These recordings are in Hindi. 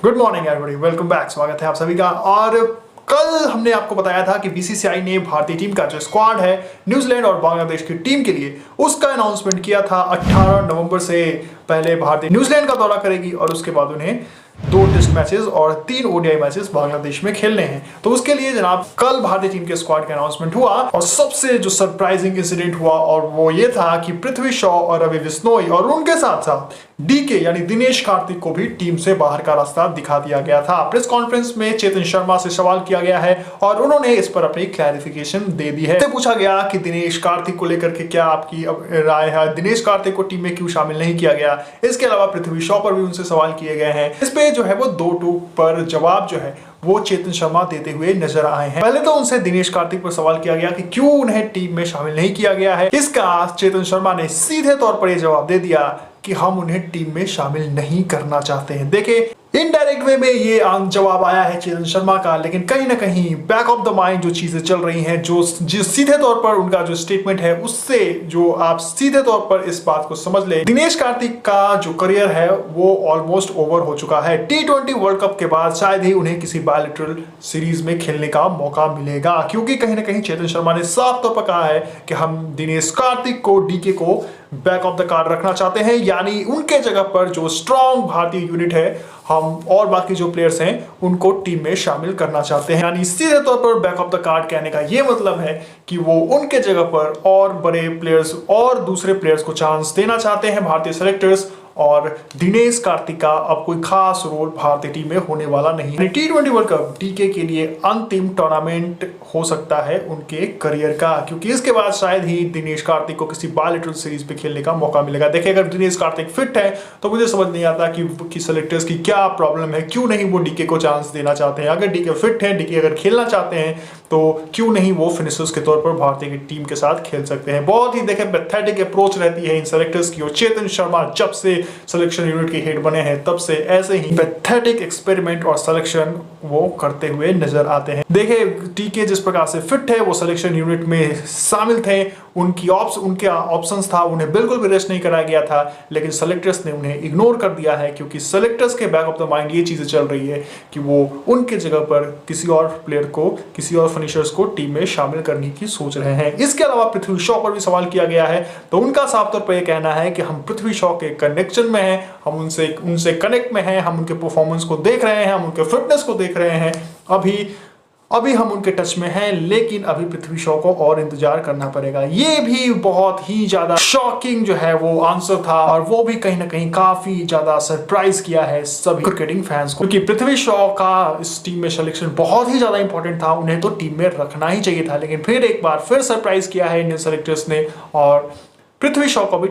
Good morning everybody, welcome back. स्वागत है आप सभी का। और कल हमने आपको बताया था कि बीसीसीआई ने भारतीय टीम का जो स्क्वाड है न्यूजीलैंड और बांग्लादेश की टीम के लिए उसका अनाउंसमेंट किया था। 18 नवंबर से पहले भारतीय न्यूजीलैंड का दौरा करेगी और उसके बाद उन्हें 2 टेस्ट मैचेस और 3 ओडीआई मैचेस बांग्लादेश में खेलने हैं। तो उसके लिए जनाब कल भारतीय टीम के स्क्वाड का अनाउंसमेंट हुआ और सबसे जो सरप्राइजिंग इंसिडेंट हुआ और वो ये था कि पृथ्वी शॉ और रवि बिश्नोई और उनके साथ साथ डीके यानी दिनेश कार्तिक को भी टीम से बाहर का रास्ता दिखा दिया गया था। प्रेस कॉन्फ्रेंस में चेतन शर्मा से सवाल किया गया है और उन्होंने इस पर अपनी क्लैरिफिकेशन दे दी है। पूछा गया कि दिनेश कार्तिक को लेकर के क्या आपकी राय है, दिनेश कार्तिक को टीम में क्यों शामिल नहीं किया गया। इसके अलावा पृथ्वी शॉ पर भी उनसे सवाल किए गए हैं। इस पे जो है वो 2-2 पर जवाब जो है वो चेतन शर्मा देते हुए नजर आए हैं। पहले तो उनसे दिनेश कार्तिक पर सवाल किया गया कि क्यों उन्हें टीम में शामिल नहीं किया गया है। इसका चेतन शर्मा ने सीधे तौर पर यह जवाब दे दिया कि हम उन्हें टीम में शामिल नहीं करना चाहते हैं। देखिए, इनडायरेक्ट वे में ये जवाब आया है चेतन शर्मा का, लेकिन कहीं ना कहीं बैक ऑफ द माइंड जो चीजें चल रही हैं, जो सीधे तौर पर उनका जो स्टेटमेंट है उससे जो आप सीधे तौर पर इस बात को समझ ले, दिनेश कार्तिक का जो करियर है वो ऑलमोस्ट ओवर हो चुका है। T20 वर्ल्ड कप के बाद शायद ही उन्हें किसी बायलैटरल सीरीज में खेलने का मौका मिलेगा, क्योंकि कहीं ना कहीं चेतन शर्मा ने साफ तौर पर कहा है कि हम दिनेश कार्तिक को, डीके को बैक ऑफ द कार्ड रखना चाहते हैं, यानी उनके जगह पर जो स्ट्रॉन्ग भारतीय यूनिट है हम और बाकी जो प्लेयर्स हैं उनको टीम में शामिल करना चाहते हैं। यानी सीधे तौर पर बैक ऑफ द कार्ड कहने का ये मतलब है कि वो उनके जगह पर और बड़े प्लेयर्स और दूसरे प्लेयर्स को चांस देना चाहते हैं भारतीय सेलेक्टर्स, और दिनेश कार्तिक का अब कोई खास रोल भारतीय टीम में होने वाला नहीं है। T20 वर्ल्ड कप डीके के लिए अंतिम टूर्नामेंट हो सकता है उनके करियर का, क्योंकि इसके बाद शायद ही दिनेश कार्तिक को किसी बायलैटरल सीरीज पे खेलने का मौका मिलेगा। देखिए, अगर दिनेश कार्तिक फिट है तो मुझे समझ नहीं आता कि सेलेक्टर्स की क्या प्रॉब्लम है, क्यों नहीं वो डीके को चांस देना चाहते हैं। अगर डीके फिट है, डीके अगर खेलना चाहते हैं तो क्यों नहीं वो फिनिशर्स के तौर पर भारतीय की टीम के साथ खेल सकते हैं। बहुत ही देखिए पैथेटिक अप्रोच रहती है इन सेलेक्टर्स की, और चेतन शर्मा जब से सिलेक्शन यूनिट के हेड बने हैं तब से ऐसे ही पैथेटिक एक्सपेरिमेंट और सिलेक्शन वो करते हुए नजर आते हैं। देखिए, टीके जिस प्रकार से फिट है, वो सिलेक्शन यूनिट में शामिल थे, उनके ऑप्शंस था, उन्हें बिल्कुल भी रेस्ट नहीं कराया गया था, लेकिन सेलेक्टर्स ने उन्हें इग्नोर कर दिया है, क्योंकि सेलेक्टर्स के बैक ऑफ द माइंड ये चीजें चल रही है कि वो उनके जगह पर किसी और प्लेयर को, किसी और फिनिशर्स को टीम में शामिल करने की सोच रहे हैं। इसके अलावा पृथ्वी शॉ पर भी सवाल किया गया है, तो उनका साफ तौर पर यह कहना है कि हम पृथ्वी शॉ के कनेक्शन में हैं, हम उनसे कनेक्ट में हैं, हम उनके परफॉर्मेंस को देख रहे हैं, हम उनके फिटनेस को देख रहे हैं, अभी हम उनके टच में हैं, लेकिन अभी पृथ्वी शॉ को और इंतजार करना पड़ेगा। ये भी बहुत ही ज्यादा शॉकिंग जो है वो आंसर था, और वो भी कहीं ना कहीं काफी ज्यादा सरप्राइज किया है सभी क्रिकेटिंग फैंस को, क्योंकि पृथ्वी शॉ का इस टीम में सिलेक्शन बहुत ही ज्यादा इंपॉर्टेंट था, उन्हें तो टीम में रखना ही चाहिए था, लेकिन फिर एक बार फिर सरप्राइज किया है इंडियन सेलेक्टर्स ने, और पृथ्वी शॉ को भी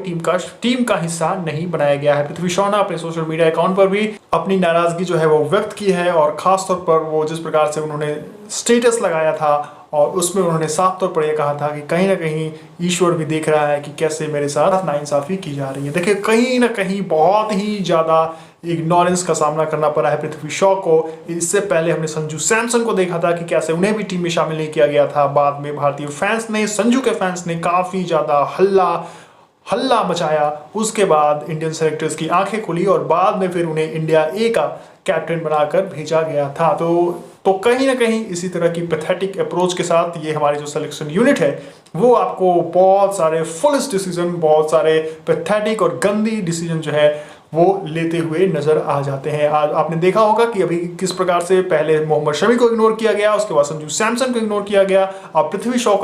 टीम का हिस्सा नहीं बनाया गया है। पृथ्वी शॉ ने अपने सोशल मीडिया अकाउंट पर भी अपनी नाराजगी जो है वो व्यक्त की है, और खास तौर पर वो जिस प्रकार से उन्होंने स्टेटस लगाया था और उसमें उन्होंने साफ तौर पर यह कहा था कि कहीं ना कहीं ईश्वर भी देख रहा है कि कैसे मेरे साथ नाइंसाफी की जा रही है। देखिए, कहीं ना कहीं बहुत ही ज्यादा इग्नोरेंस का सामना करना पड़ा है पृथ्वी शॉ को। इससे पहले हमने संजू सैमसन को देखा था कि कैसे उन्हें भी टीम में शामिल नहीं किया गया था। बाद में भारतीय फैंस ने, संजू के फैंस ने काफी ज्यादा हल्ला मचाया। उसके बाद इंडियन सेलेक्टर्स की आंखें खुली और बाद में फिर उन्हें इंडिया ए का कैप्टन बनाकर भेजा गया था। तो कहीं ना कहीं इसी तरह की पैथेटिक अप्रोच के साथ ये हमारी जो सिलेक्शन यूनिट है वो आपको बहुत सारे फुलिश डिसीजन, बहुत सारे पैथेटिक और गंदी डिसीजन जो है वो लेते हुए नजर आ जाते हैं। आज आपने देखा होगा कि अभी किस प्रकार से पहले मोहम्मद शमी को इग्नोर किया गया, उसके बाद संजू सैमसन को इग्नोर किया गया, अब पृथ्वी शॉ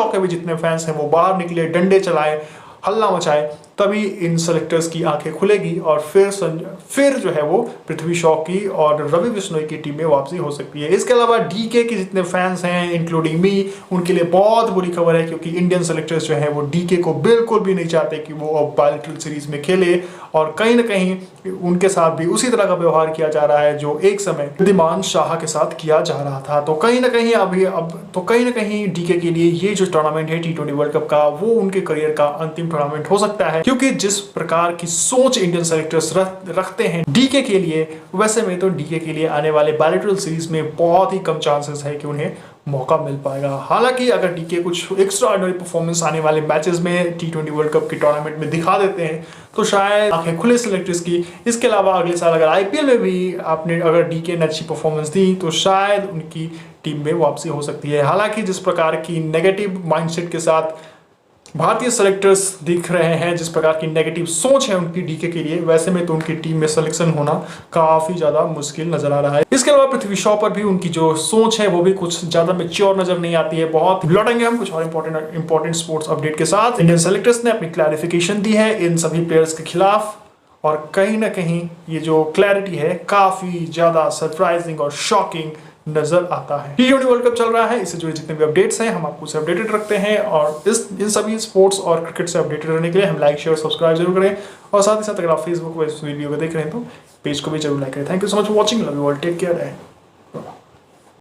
के भी जितने फैंस हैं वो बाहर निकले, डंडे चलाए, हल्ला मचाए, तभी इन सेलेक्टर्स की आंखें खुलेगी और फिर जो है वो पृथ्वी शॉ की और रवि बिश्नोई की टीम में वापसी हो सकती है। इसके अलावा डीके के जितने फैंस हैं इंक्लूडिंग मी, उनके लिए बहुत बुरी खबर है, क्योंकि इंडियन सेलेक्टर्स जो है वो डीके को बिल्कुल भी नहीं चाहते कि वो अब बायलैटरल सीरीज में खेले, और कहीं ना कहीं उनके साथ भी उसी तरह का व्यवहार किया जा रहा है जो एक समय रिद्धिमान शाह के साथ किया जा रहा था। तो कहीं ना कहीं डीके के लिए ये जो टूर्नामेंट है T20 वर्ल्ड कप का, वो उनके करियर का अंतिम टूर्नामेंट हो सकता है, क्योंकि जिस प्रकार की सोच इंडियन सेलेक्टर्स रखते हैं डीके के लिए, वैसे में तो डीके के लिए आने वाले बायलैटरल सीरीज में बहुत ही कम चांसेस है कि उन्हें मौका मिल पाएगा। हालांकि अगर डीके कुछ एक्स्ट्रा ऑर्डिनरी परफॉर्मेंस आने वाले मैचेस में T20 वर्ल्ड कप की टूर्नामेंट में दिखा देते हैं तो शायद आंखें खुले सेलेक्टर्स की। इसके अलावा अगले साल अगर आईपीएल में भी आपने अगर डीके ने अच्छी परफॉर्मेंस दी तो शायद उनकी टीम में वापसी हो सकती है। हालांकि जिस प्रकार की नेगेटिव माइंडसेट के साथ भारतीय सेलेक्टर्स दिख रहे हैं, जिस प्रकार की नेगेटिव सोच है उनकी डीके के लिए, वैसे में तो उनकी टीम में सिलेक्शन होना काफी ज्यादा मुश्किल नजर आ रहा है। इसके अलावा पृथ्वी शॉ पर भी उनकी जो सोच है वो भी कुछ ज्यादा मैच्योर नजर नहीं आती है। बहुत लौटेंगे हम कुछ और इंपॉर्टेंट स्पोर्ट्स अपडेट के साथ। इंडियन सेलेक्टर्स ने अपनी क्लैरिफिकेशन दी है इन सभी प्लेयर्स के खिलाफ और कहीं ना कहीं ये जो क्लैरिटी है काफी ज्यादा सरप्राइजिंग और शॉकिंग नजर आता है। T20 वर्ल्ड कप चल रहा है, इससे जुड़े जितने भी अपडेट्स हैं हम आपको उसे अपडेटेड रखते हैं और इन सभी स्पोर्ट्स और क्रिकेट से अपडेटेड रहने के लिए हम लाइक शेयर सब्सक्राइब जरूर करें और साथ ही साथ अगर आप फेसबुक पर इस वीडियो को देख रहे हैं तो पेज को भी जरूर लाइक करें। Thank you so much for watching, love you all, take care and